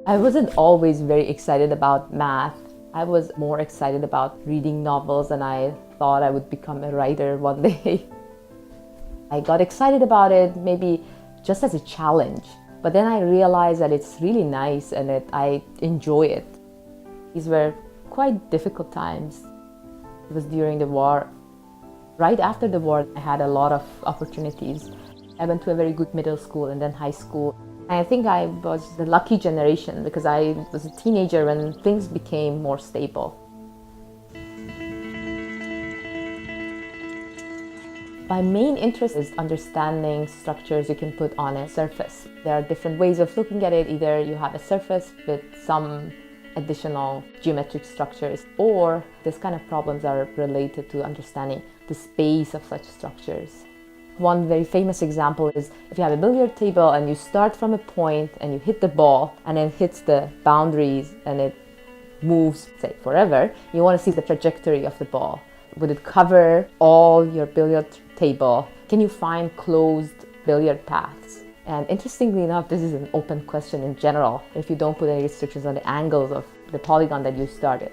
I wasn't always very excited about math. I was more excited about reading novels, and I thought I would become a writer one day. I got excited about it maybe just as a challenge, but then I realized that it's really nice and that I enjoy it. These were quite difficult times. It was during the war. Right after the war, I had a lot of opportunities. I went to a very good middle school and then high school. I think I was the lucky generation because I was a teenager when things became more stable. My main interest is understanding structures you can put on a surface. There are different ways of looking at it. Either you have a surface with some additional geometric structures, or this kind of problems are related to understanding the space of such structures. One very famous example is if you have a billiard table and you start from a point and you hit the ball and it hits the boundaries and it moves, say, forever, you want to see the trajectory of the ball. Would it cover all your billiard table? Can you find closed billiard paths? And interestingly enough, this is an open question in general if you don't put any restrictions on the angles of the polygon that you started.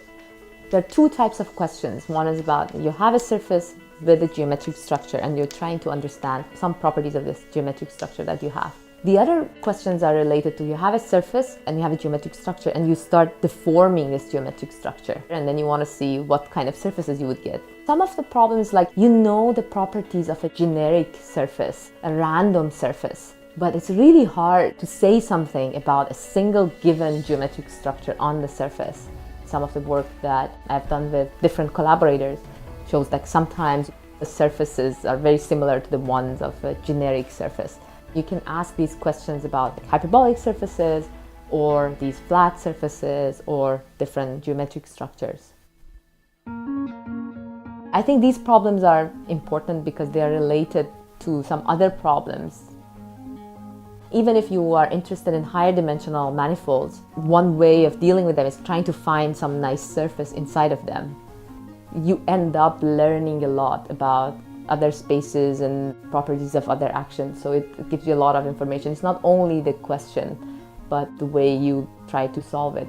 There are two types of questions. One is about you have a surface with a geometric structure and you're trying to understand some properties of this geometric structure that you have. The other questions are related to you have a surface and you have a geometric structure and you start deforming this geometric structure, and then you want to see what kind of surfaces you would get. Some of the problems, like you know the properties of a generic surface, a random surface, but it's really hard to say something about a single given geometric structure on the surface. Some of the work that I've done with different collaborators shows that sometimes the surfaces are very similar to the ones of a generic surface. You can ask these questions about hyperbolic surfaces or these flat surfaces or different geometric structures. I think these problems are important because they are related to some other problems. Even if you are interested in higher dimensional manifolds, one way of dealing with them is trying to find some nice surface inside of them. You end up learning a lot about other spaces and properties of other actions, so it gives you a lot of information. It's not only the question, but the way you try to solve it.